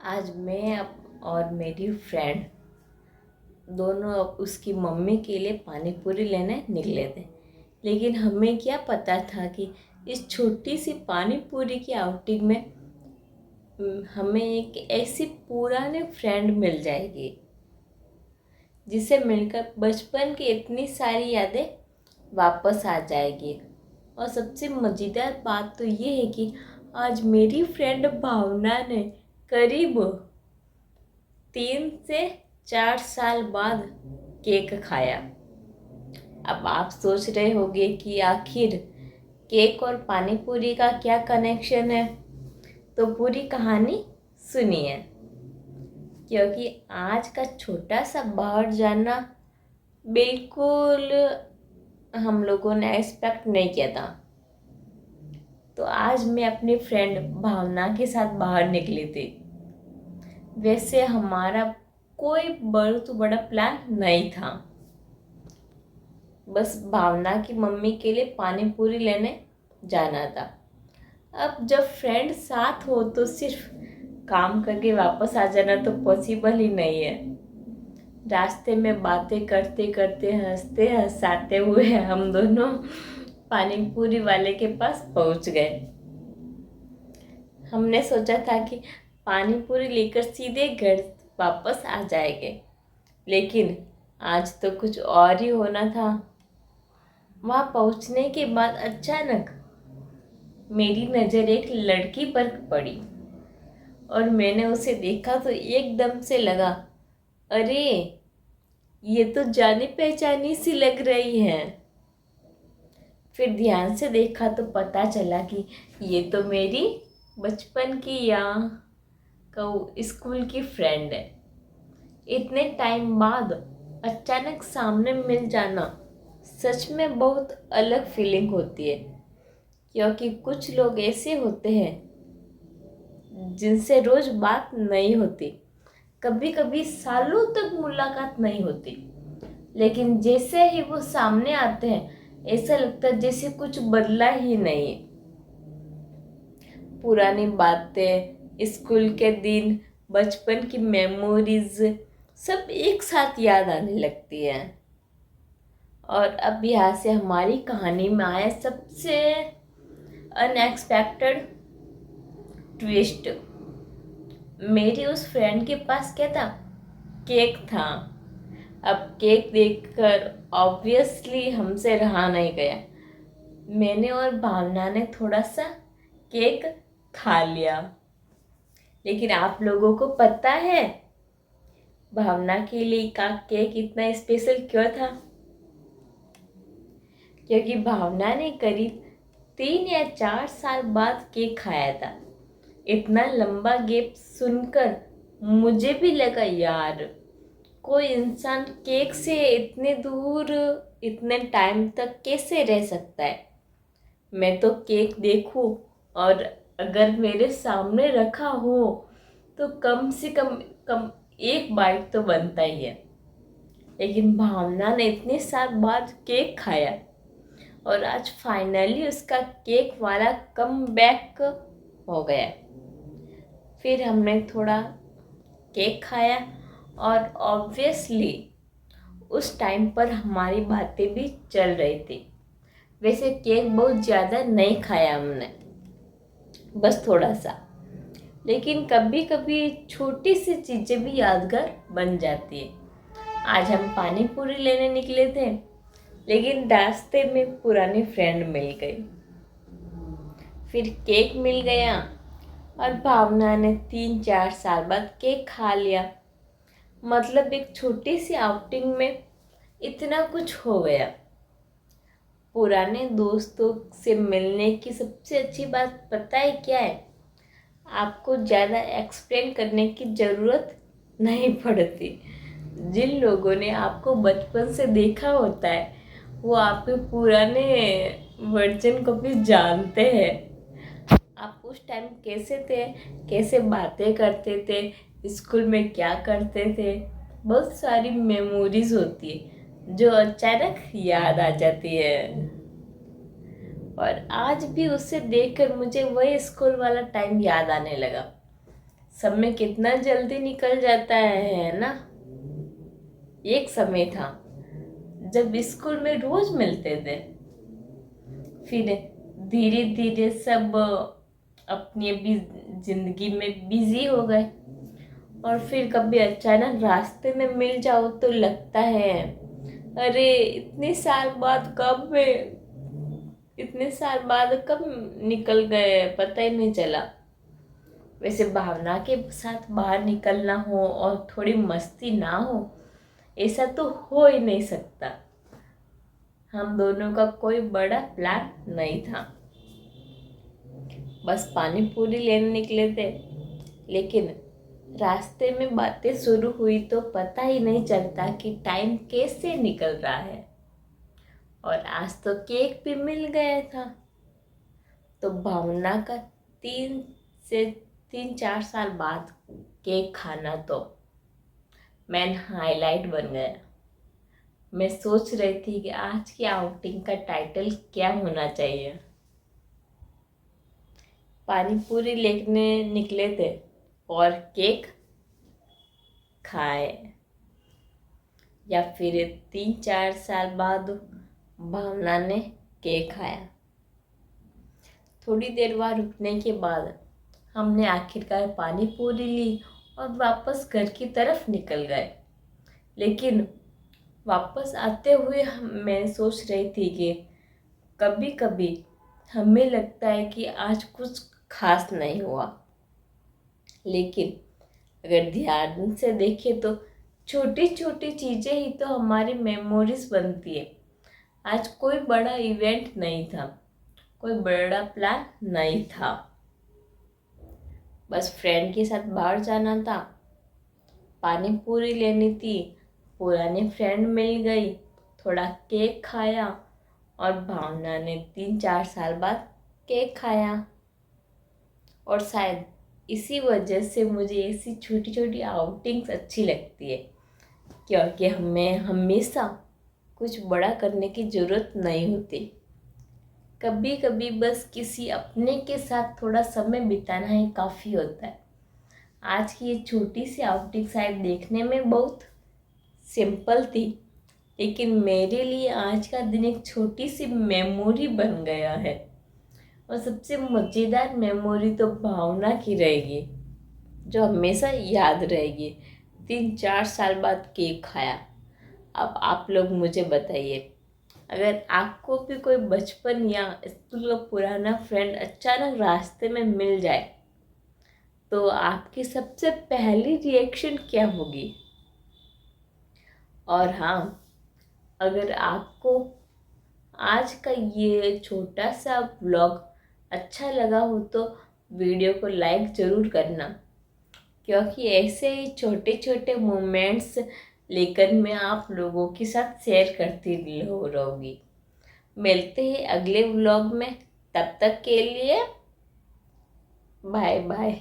आज मैं और मेरी फ्रेंड दोनों उसकी मम्मी के लिए पानी पूरी लेने निकले थे। लेकिन हमें क्या पता था कि इस छोटी सी पानी पूरी की आउटिंग में हमें एक ऐसी पुरानी फ्रेंड मिल जाएगी जिसे मिलकर बचपन की इतनी सारी यादें वापस आ जाएगी। और सबसे मज़ेदार बात तो ये है कि आज मेरी फ्रेंड भावना ने करीब 3 से 4 साल बाद केक खाया। अब आप सोच रहे होंगे कि आखिर केक और पानी पूरी का क्या कनेक्शन है, तो पूरी कहानी सुनिए, क्योंकि आज का छोटा सा बाहर जाना बिल्कुल हम लोगों ने एक्सपेक्ट नहीं किया था। तो आज मैं अपनी फ्रेंड भावना के साथ बाहर निकली थी। वैसे हमारा कोई बड़ा प्लान नहीं था, बस भावना की मम्मी के लिए पानी पूरी लेने जाना था। अब जब फ्रेंड साथ हो तो सिर्फ काम करके वापस आ जाना तो पॉसिबल ही नहीं है। रास्ते में बातें करते करते हंसते हंसाते हुए हम दोनों पानी पूरी वाले के पास पहुंच गए। हमने सोचा था कि पानी पूरी लेकर सीधे घर वापस आ जाएंगे, लेकिन आज तो कुछ और ही होना था। वहाँ पहुँचने के बाद अचानक मेरी नज़र एक लड़की पर पड़ी और मैंने उसे देखा तो एकदम से लगा, अरे ये तो जानी पहचानी सी लग रही है। फिर ध्यान से देखा तो पता चला कि ये तो मेरी बचपन की या स्कूल की फ्रेंड है। इतने टाइम बाद अचानक सामने मिल जाना सच में बहुत अलग फीलिंग होती है, क्योंकि कुछ लोग ऐसे होते हैं जिनसे रोज बात नहीं होती, कभी कभी सालों तक मुलाकात नहीं होती, लेकिन जैसे ही वो सामने आते हैं ऐसा लगता है जैसे कुछ बदला ही नहीं। पुरानी बातें, स्कूल के दिन, बचपन की मेमोरीज सब एक साथ याद आने लगती है। और अब यहाँ से हमारी कहानी में आया सबसे अनएक्सपेक्टेड ट्विस्ट। मेरी उस फ्रेंड के पास क्या था? केक था। अब केक देखकर ऑब्वियसली हमसे रहा नहीं गया। मैंने और भावना ने थोड़ा सा केक खा लिया। लेकिन आप लोगों को पता है भावना के लिए का केक इतना स्पेशल क्यों था? क्योंकि भावना ने करीब 3 या 4 साल बाद केक खाया था। इतना लंबा गैप सुनकर मुझे भी लगा, यार कोई इंसान केक से इतने दूर इतने टाइम तक कैसे रह सकता है। मैं तो केक देखूं और अगर मेरे सामने रखा हो तो कम से कम एक बाइट तो बनता ही है। लेकिन भावना ने इतने साल बाद केक खाया और आज फाइनली उसका केक वाला कम बैक हो गया। फिर हमने थोड़ा केक खाया और ऑब्वियसली उस टाइम पर हमारी बातें भी चल रही थी। वैसे केक बहुत ज़्यादा नहीं खाया हमने, बस थोड़ा सा, लेकिन कभी कभी छोटी सी चीज़ें भी यादगार बन जाती है। आज हम पानी पूरी लेने निकले थे, लेकिन रास्ते में पुरानी फ्रेंड मिल गई, फिर केक मिल गया और भावना ने 3-4 साल बाद केक खा लिया। मतलब एक छोटी सी आउटिंग में इतना कुछ हो गया। पुराने दोस्तों से मिलने की सबसे अच्छी बात पता है क्या है? आपको ज़्यादा एक्सप्लेन करने की ज़रूरत नहीं पड़ती। जिन लोगों ने आपको बचपन से देखा होता है वो आपके पुराने वर्जन को भी जानते हैं। आप उस टाइम कैसे थे, कैसे बातें करते थे, स्कूल में क्या करते थे, बहुत सारी मेमोरीज होती है जो अचानक याद आ जाती है। और आज भी उसे देखकर मुझे वही स्कूल वाला टाइम याद आने लगा। समय कितना जल्दी निकल जाता है ना। एक समय था जब स्कूल में रोज मिलते थे, फिर धीरे धीरे सब अपनी अपनी जिंदगी में बिजी हो गए, और फिर कभी अचानक रास्ते में मिल जाओ तो लगता है अरे इतने साल बाद कब निकल गए, पता ही नहीं चला। वैसे भावना के साथ बाहर निकलना हो और थोड़ी मस्ती ना हो, ऐसा तो हो ही नहीं सकता। हम दोनों का कोई बड़ा प्लान नहीं था, बस पानी पूरी लेने निकले थे। लेकिन रास्ते में बातें शुरू हुई तो पता ही नहीं चलता कि टाइम कैसे निकल रहा है। और आज तो केक भी मिल गया था। तो भावना का 3 से 4 साल बाद केक खाना तो मैन हाईलाइट बन गया। मैं सोच रही थी कि आज की आउटिंग का टाइटल क्या होना चाहिए। पानी पूरी लेने निकले थे और केक खाए, या फिर 3-4 साल बाद भावना ने केक खाया। थोड़ी देर बाद रुकने के बाद हमने आखिरकार पानी पूरी ली और वापस घर की तरफ निकल गए। लेकिन वापस आते हुए मैं सोच रही थी कि कभी कभी हमें लगता है कि आज कुछ खास नहीं हुआ, लेकिन अगर ध्यान से देखें तो छोटी छोटी चीज़ें ही तो हमारी मेमोरीज बनती है। आज कोई बड़ा इवेंट नहीं था, कोई बड़ा प्लान नहीं था, बस फ्रेंड के साथ बाहर जाना था, पानी पूरी लेनी थी, पुरानी फ्रेंड मिल गई, थोड़ा केक खाया, और भावना ने 3-4 साल बाद केक खाया। और शायद इसी वजह से मुझे ऐसी छोटी छोटी आउटिंग्स अच्छी लगती है, क्योंकि हमें हमेशा कुछ बड़ा करने की ज़रूरत नहीं होती। कभी कभी बस किसी अपने के साथ थोड़ा समय बिताना ही काफ़ी होता है। आज की ये छोटी सी आउटिंग शायद देखने में बहुत सिंपल थी, लेकिन मेरे लिए आज का दिन एक छोटी सी मेमोरी बन गया है। और सबसे मज़ेदार मेमोरी तो भावना की रहेगी, जो हमेशा याद रहेगी। 3-4 साल बाद केक खाया। अब आप लोग मुझे बताइए, अगर आपको भी कोई बचपन या स्कूल का पुराना फ्रेंड अचानक रास्ते में मिल जाए तो आपकी सबसे पहली रिएक्शन क्या होगी? और हाँ, अगर आपको आज का ये छोटा सा व्लॉग अच्छा लगा हो तो वीडियो को लाइक ज़रूर करना, क्योंकि ऐसे ही छोटे छोटे मोमेंट्स लेकर मैं आप लोगों के साथ शेयर करती रहूँगी। मिलते हैं अगले व्लॉग में, तब तक के लिए बाय बाय।